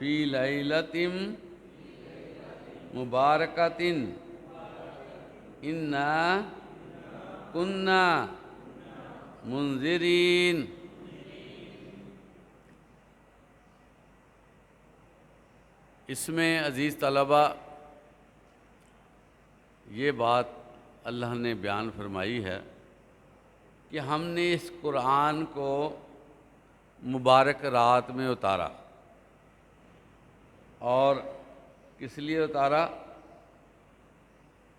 فی لیلۃ مبارکۃ انا کنا منذرین۔ اس میں عزیز طلبہ یہ بات اللہ نے بیان فرمائی ہے کہ ہم نے اس قرآن کو مبارک رات میں اتارا، اور کس لیے اتارا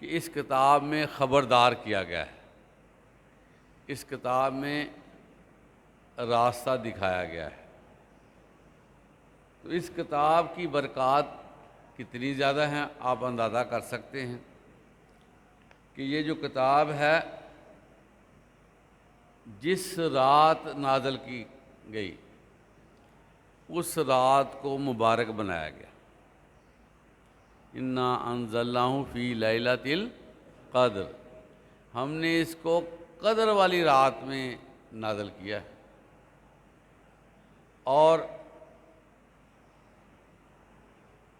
کہ اس کتاب میں خبردار کیا گیا ہے، اس کتاب میں راستہ دکھایا گیا ہے۔ تو اس کتاب کی برکات کتنی زیادہ ہیں آپ اندازہ کر سکتے ہیں کہ یہ جو کتاب ہے جس رات نازل کی گئی اس رات کو مبارک بنایا گیا۔ انا انزلناہ فی لیلۃ القدر، ہم نے اس کو قدر والی رات میں نازل کیا ہے۔ اور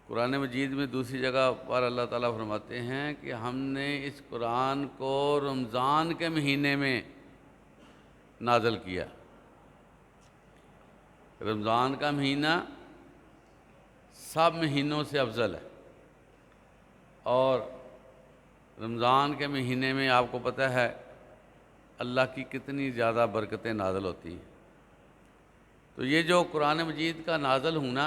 قرآن مجید میں دوسری جگہ پر اللہ تعالیٰ فرماتے ہیں کہ ہم نے اس قرآن کو رمضان کے مہینے میں نازل کیا۔ رمضان کا مہینہ سب مہینوں سے افضل ہے، اور رمضان کے مہینے میں آپ کو پتہ ہے اللہ کی کتنی زیادہ برکتیں نازل ہوتی ہیں۔ تو یہ جو قرآن مجید کا نازل ہونا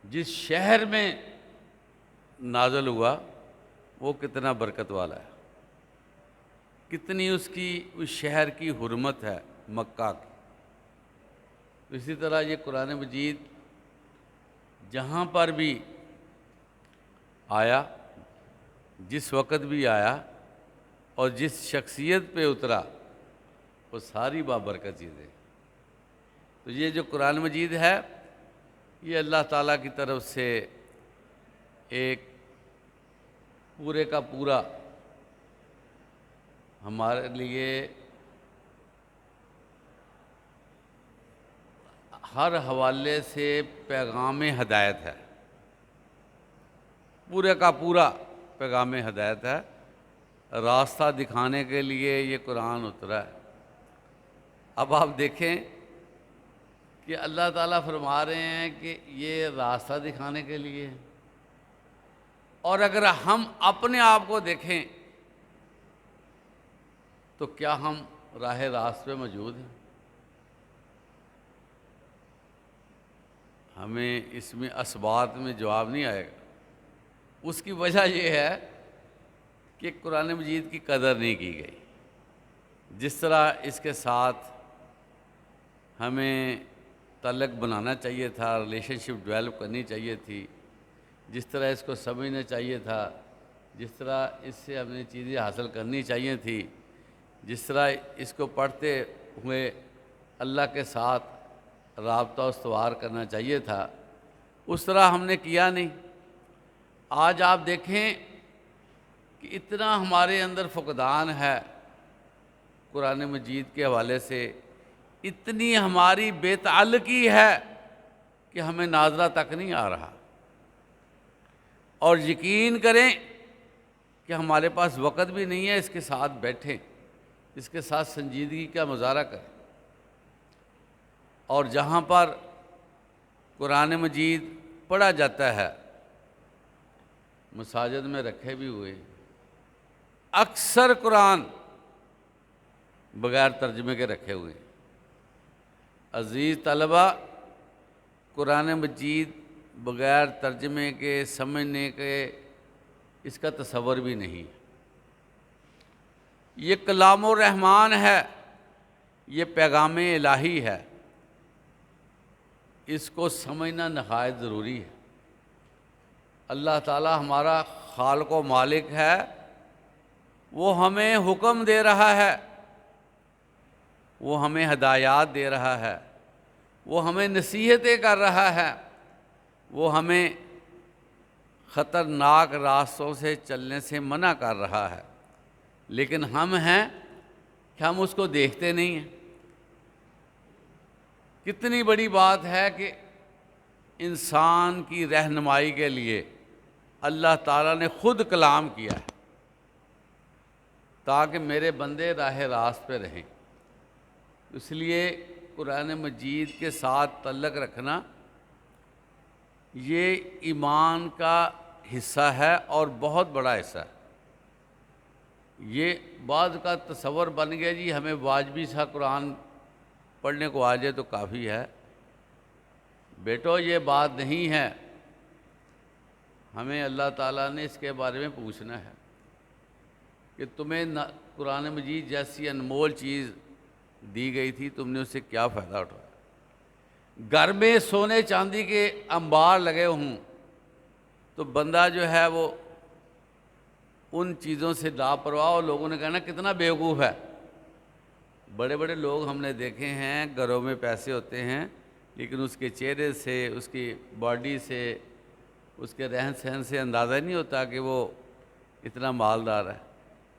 جس شہر میں نازل ہوا وہ کتنا برکت والا ہے، کتنی اس شہر کی حرمت ہے مکہ کی۔ اسی طرح یہ قرآن مجید جہاں پر بھی آیا، جس وقت بھی آیا اور جس شخصیت پہ اترا وہ ساری بابرکت چیزیں۔ تو یہ جو قرآن مجید ہے یہ اللہ تعالیٰ کی طرف سے ایک پورے کا پورا ہمارے لیے ہر حوالے سے پیغام ہدایت ہے، پورے کا پورا پیغام ہدایت ہے۔ راستہ دکھانے کے لیے یہ قرآن اترا ہے۔ اب آپ دیکھیں کہ اللہ تعالیٰ فرما رہے ہیں کہ یہ راستہ دکھانے کے لیے، اور اگر ہم اپنے آپ کو دیکھیں تو کیا ہم راہ راست پہ موجود ہیں؟ ہمیں اس میں اسبات میں جواب نہیں آئے گا۔ اس کی وجہ یہ ہے کہ قرآن مجید کی قدر نہیں کی گئی۔ جس طرح اس کے ساتھ ہمیں تعلق بنانا چاہیے تھا، ریلیشن شپ ڈیولپ کرنی چاہیے تھی، جس طرح اس کو سمجھنا چاہیے تھا، جس طرح اس سے ہمیں چیزیں حاصل کرنی چاہیے تھی، جس طرح اس کو پڑھتے ہوئے اللہ کے ساتھ رابطہ استوار کرنا چاہیے تھا، اس طرح ہم نے کیا نہیں۔ آج آپ دیکھیں کہ اتنا ہمارے اندر فقدان ہے قرآن مجید کے حوالے سے، اتنی ہماری بے تعلقی ہے کہ ہمیں ناظرہ تک نہیں آ رہا۔ اور یقین کریں کہ ہمارے پاس وقت بھی نہیں ہے اس کے ساتھ بیٹھیں، اس کے ساتھ سنجیدگی کا مظاہرہ کریں۔ اور جہاں پر قرآن مجید پڑھا جاتا ہے مساجد میں رکھے بھی ہوئے، اکثر قرآن بغیر ترجمے کے رکھے ہوئے۔ عزیز طلبہ، قرآن مجید بغیر ترجمے کے سمجھنے کے اس کا تصور بھی نہیں۔ یہ کلام الرحمن ہے، یہ پیغام الہی ہے، اس کو سمجھنا نہایت ضروری ہے۔ اللہ تعالی ہمارا خالق و مالک ہے، وہ ہمیں حکم دے رہا ہے، وہ ہمیں ہدایات دے رہا ہے، وہ ہمیں نصیحتیں کر رہا ہے، وہ ہمیں خطرناک راستوں سے چلنے سے منع کر رہا ہے، لیکن ہم ہیں کہ ہم اس کو دیکھتے نہیں ہیں۔ کتنی بڑی بات ہے کہ انسان کی رہنمائی کے لیے اللہ تعالیٰ نے خود کلام کیا ہے تاکہ میرے بندے راہ راست پہ رہیں۔ اس لیے قرآن مجید کے ساتھ تعلق رکھنا یہ ایمان کا حصہ ہے اور بہت بڑا حصہ ہے۔ یہ بعض کا تصور بن گیا جی ہمیں واجبی سا قرآن پڑھنے کو آ جائے تو کافی ہے۔ بیٹو یہ بات نہیں ہے، ہمیں اللہ تعالیٰ نے اس کے بارے میں پوچھنا ہے کہ تمہیں قرآن مجید جیسی انمول چیز دی گئی تھی، تم نے اس سے کیا فائدہ اٹھایا؟ گھر میں سونے چاندی کے انبار لگے ہوں تو بندہ جو ہے وہ ان چیزوں سے لاپرواہ، اور لوگوں نے کہنا کتنا بیوقوف ہے۔ بڑے بڑے لوگ ہم نے دیکھے ہیں، گھروں میں پیسے ہوتے ہیں لیکن اس کے چہرے سے، اس کی باڈی سے، اس کے رہن سہن سے اندازہ نہیں ہوتا کہ وہ اتنا مالدار ہے۔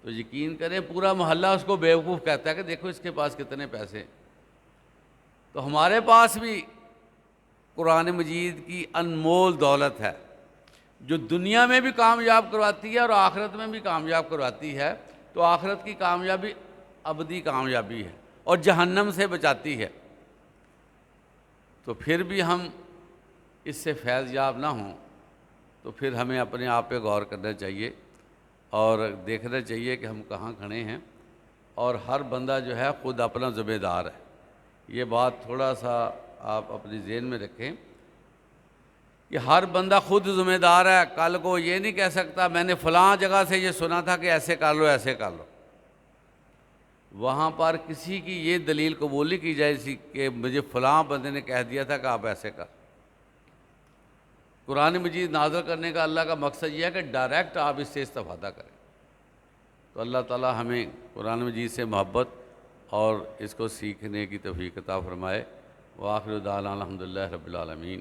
تو یقین کریں پورا محلہ اس کو بیوقوف کہتا ہے کہ دیکھو اس کے پاس کتنے پیسے۔ تو ہمارے پاس بھی قرآن مجید کی انمول دولت ہے جو دنیا میں بھی کامیاب کرواتی ہے اور آخرت میں بھی کامیاب کرواتی ہے۔ تو آخرت کی کامیابی ابدی کامیابی ہے اور جہنم سے بچاتی ہے۔ تو پھر بھی ہم اس سے فیض یاب نہ ہوں تو پھر ہمیں اپنے آپ پہ غور کرنا چاہیے اور دیکھنا چاہیے کہ ہم کہاں کھڑے ہیں، اور ہر بندہ جو ہے خود اپنا ذمہ دار ہے۔ یہ بات تھوڑا سا آپ اپنی ذہن میں رکھیں کہ ہر بندہ خود ذمہ دار ہے۔ کل کو یہ نہیں کہہ سکتا میں نے فلاں جگہ سے یہ سنا تھا کہ ایسے کر لو ایسے کر لو۔ وہاں پر کسی کی یہ دلیل قبول نہیں کی جائے کہ مجھے فلاں بندے نے کہہ دیا تھا کہ آپ ایسے کر۔ قرآن مجید نازل کرنے کا اللہ کا مقصد یہ ہے کہ ڈائریکٹ آپ اس سے استفادہ کریں۔ تو اللہ تعالیٰ ہمیں قرآن مجید سے محبت اور اس کو سیکھنے کی توفیق عطا فرمائے۔ وآخر دعوانا الحمدللہ رب العالمین۔